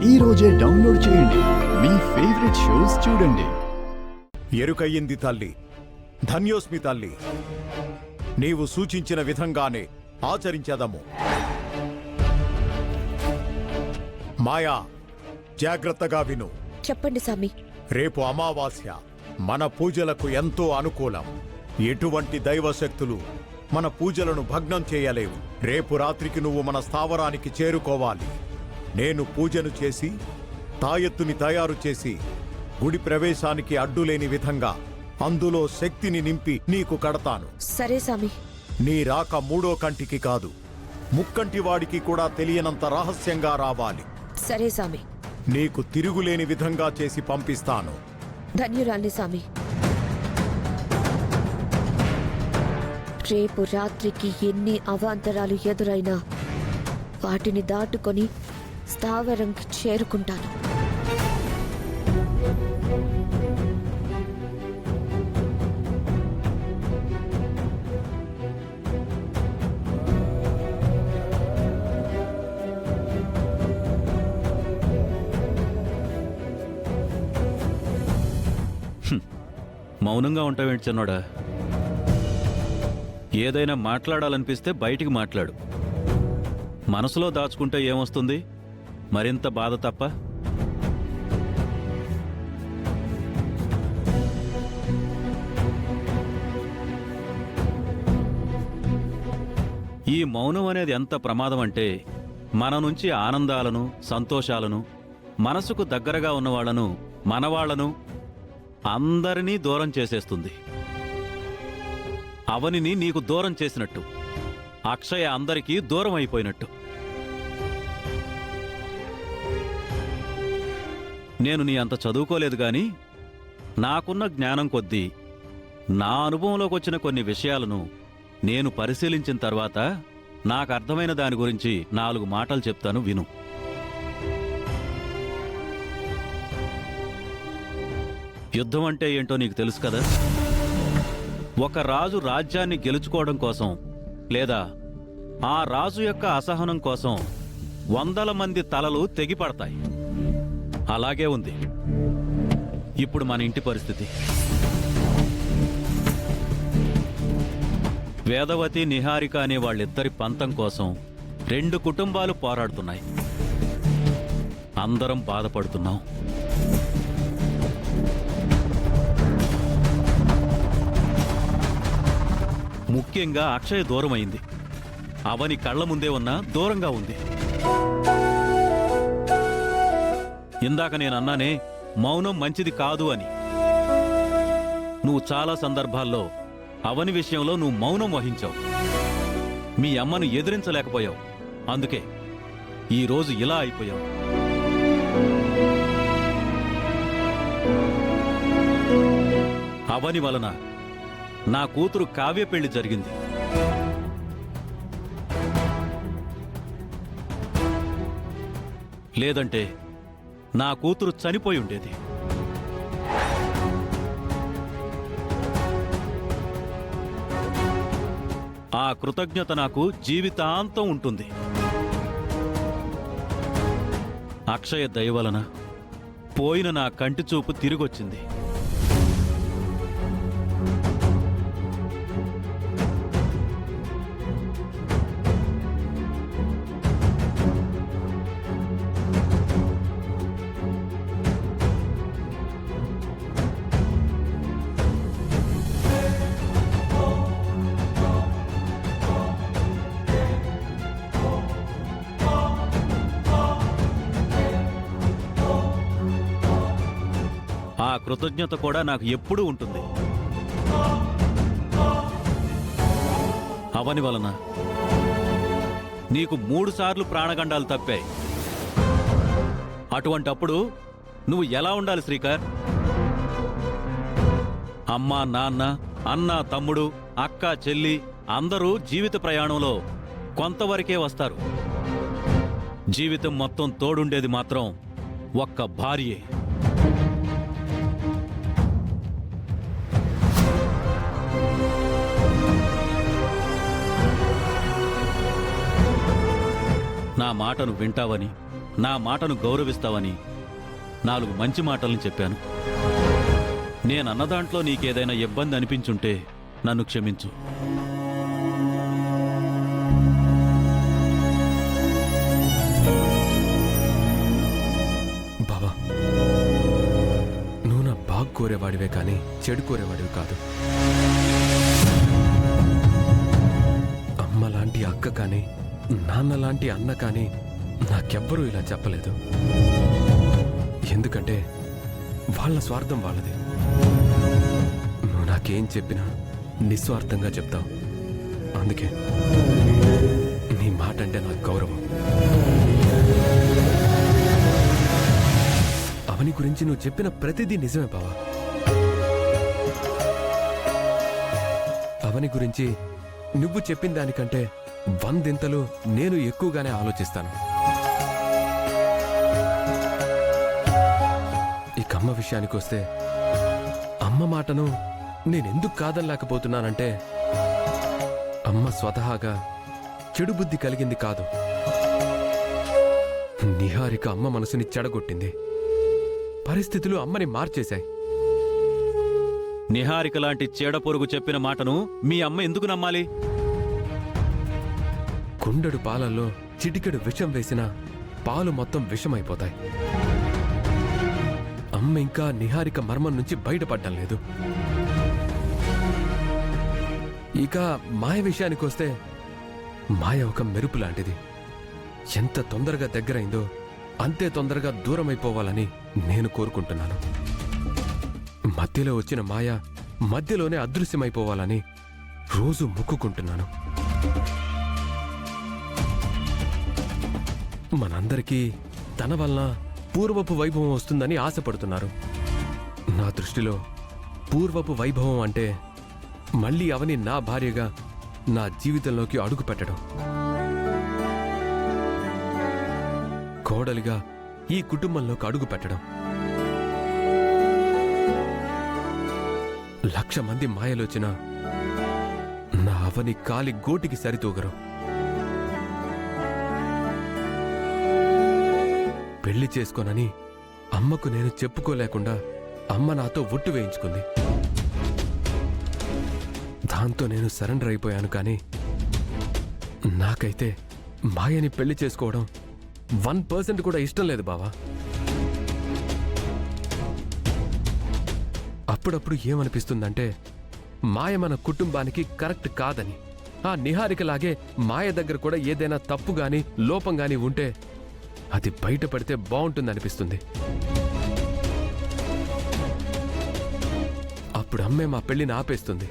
ఈ రోజే డౌన్లోడ్ చేయండి. మీ ఫేవరెట్ షోస్ చూడండి. ఎరుకయ్యింది తల్లి, ధన్యోస్మి తల్లి. నీవు సూచించిన విధంగానే ఆచరించదము. మాయా, జాగ్రత్తగా విను. చెప్పండి స్వామి. రేపు అమావాస్య మన పూజలకు ఎంతో అనుకూలం. ఎటువంటి దైవశక్తులు మన పూజలను భగ్నం చేయలేవు. రేపు రాత్రికి నువ్వు మన స్థావరానికి చేరుకోవాలి. నేను పూజను చేసి తాయెత్తుని తయారు చేసి గుడి ప్రవేశానికి అడ్డులేని విధంగా అందులో శక్తిని నింపి నీకు కడతాను. సరే స్వామి. నీ రాక మూడో కంటికి కాదు, ముక్కంటి వాడికి కూడా తెలియనంత రహస్యంగా రావాలి. సరే స్వామి. నీకు తిరుగులేని విధంగా చేసి పంపిస్తాను. ధన్యురాల్ని స్వామి. రేపు రాత్రికి ఎన్ని అవాంతరాలు ఎదురైనా వాటిని దాటుకొని స్థావరంకి చేరుకుంటాను. మౌనంగా ఉంటావేంటి చిన్నోడా? ఏదైనా మాట్లాడాలనిపిస్తే బయటికి మాట్లాడు. మనసులో దాచుకుంటే ఏమొస్తుంది? మరింత బాధ తప్ప. ఈ మౌనం అనేది ఎంత ప్రమాదం అంటే మన నుంచి ఆనందాలను, సంతోషాలను, మనసుకు దగ్గరగా ఉన్నవాళ్లను, మనవాళ్లను అందరినీ దూరం చేసేస్తుంది. అవనిని నీకు దూరం చేసినట్టు, అక్షయ అందరికీ దూరం అయిపోయినట్టు. నేను నీ అంత చదువుకోలేదు గాని నాకున్న జ్ఞానం కొద్దీ నా అనుభవంలోకి వచ్చిన కొన్ని విషయాలను నేను పరిశీలించిన తర్వాత నాకు అర్థమైన దాని గురించి 4 మాటలు చెప్తాను, విను. యుద్ధం అంటే ఏంటో నీకు తెలుసు కదా. ఒక రాజు రాజ్యాన్ని గెలుచుకోవడం కోసం లేదా ఆ రాజు యొక్క అసహనం కోసం 100 మంది తలలు తెగిపడతాయి. అలాగే ఉంది ఇప్పుడు మన ఇంటి పరిస్థితి. వేదవతి, నిహారిక అనే వాళ్ళిద్దరి పంతం కోసం 2 కుటుంబాలు పోరాడుతున్నాయి. అందరం బాధపడుతున్నాం. ముఖ్యంగా అక్షయ దూరమైంది. అవని కళ్ల ముందే ఉన్నా దూరంగా ఉంది. ఇందాక నేనన్నానే మౌనం మంచిది కాదు అని. నువ్వు చాలా సందర్భాల్లో అవని విషయంలో నువ్వు మౌనం వహించావు. మీ అమ్మను ఎదిరించలేకపోయావు. అందుకే ఈరోజు ఇలా అయిపోయావు. అవని వలన నా కూతురు కావ్య పెళ్లి జరిగింది. లేదంటే నా కూతురు చనిపోయి ఉండేది. ఆ కృతజ్ఞత నాకు జీవితాంతం ఉంటుంది. అక్షయ దయ వలన పోయిన నా కంటి చూపు తిరిగొచ్చింది. ఆ కృతజ్ఞత కూడా నాకు ఎప్పుడూ ఉంటుంది. అవని వలన నీకు 3 సార్లు ప్రాణగండాలు తప్పాయి. అటువంటప్పుడు నువ్వు ఎలా ఉండాలి శ్రీకర్? అమ్మ, నాన్న, అన్న, తమ్ముడు, అక్క, చెల్లి అందరూ జీవిత ప్రయాణంలో కొంతవరకే వస్తారు. జీవితం మొత్తం తోడుండేది మాత్రం ఒక్క భార్యే. నా మాటను వింటావని నా మాటను గౌరవిస్తావని 4 మంచి మాటల్ని చెప్పాను. నేనన్న దాంట్లో నీకేదైనా ఇబ్బంది అనిపించుంటే నన్ను క్షమించు. బావా, నువ్వు నా బాగు కోరేవాడివే కానీ చెడు కోరేవాడివి కాదు. అమ్మ లాంటి అక్క కానీ నాన్న లాంటి అన్న కానీ నాకెవ్వరూ ఇలా చెప్పలేదు. ఎందుకంటే వాళ్ళ స్వార్థం వాళ్ళది. నువ్వు నాకేం చెప్పినా నిస్వార్థంగా చెప్తావు. అందుకే నీ మాట అంటే నాకు గౌరవం. అవని గురించి నువ్వు చెప్పిన ప్రతిదీ నిజమే బావా. అవని గురించి నువ్వు చెప్పిన దానికంటే 100 నేను ఎక్కువగానే ఆలోచిస్తాను. ఇక అమ్మ విషయానికి వస్తే, అమ్మ మాటను నేనెందుకు కాదనలేకపోతున్నానంటే, అమ్మ స్వతహాగా చెడు బుద్ధి కలిగింది కాదు. నిహారిక అమ్మ మనసుని చెడగొట్టింది. పరిస్థితులు అమ్మని మార్చేశాయి. నిహారిక లాంటి చీడపొరుగు చెప్పిన మాటను మీ అమ్మ ఎందుకు నమ్మాలి? కుండెడు పాలల్లో చిటికెడు విషం వేసినా పాలు మొత్తం విషమైపోతాయి. అమ్మ ఇంకా నిహారిక మర్మం నుంచి బయటపడ్డం లేదు. ఇక మాయ విషయానికొస్తే, మాయ ఒక మెరుపు లాంటిది. ఎంత తొందరగా దగ్గరైందో అంతే తొందరగా దూరమైపోవాలని నేను కోరుకుంటున్నాను. మధ్యలో వచ్చిన మాయ మధ్యలోనే అదృశ్యమైపోవాలని రోజు మొక్కుకుంటున్నాను. మనందరికీ తన వలన పూర్వపు వైభవం వస్తుందని ఆశపడుతున్నారు. నా దృష్టిలో పూర్వపు వైభవం అంటే మళ్ళీ అవని నా భార్యగా నా జీవితంలోకి అడుగు పెట్టడం, కోడలిగా ఈ కుటుంబంలోకి అడుగు పెట్టడం. 1,00,000 మంది మాయలోచినా నా అవని కాలి గోటికి సరితూగరు. పెళ్లి చేసుకోనని అమ్మకు నేను చెప్పుకోలేకుండా అమ్మ నాతో ఒట్టు వేయించుకుంది. దాంతో నేను సరెండర్ అయిపోయాను. కానీ నాకైతే మాయని పెళ్లి చేసుకోవడం 1% కూడా ఇష్టం లేదు బావా. అప్పుడప్పుడు ఏమనిపిస్తుందంటే, మాయ మన కుటుంబానికి కరెక్ట్ కాదని. ఆ నిహారికలాగే మాయ దగ్గర కూడా ఏదైనా తప్పు గాని లోపం గాని ఉంటే అది బయటపడితే బాగుంటుందనిపిస్తుంది. అప్పుడు అమ్మే మా పెళ్లిని ఆపేస్తుంది.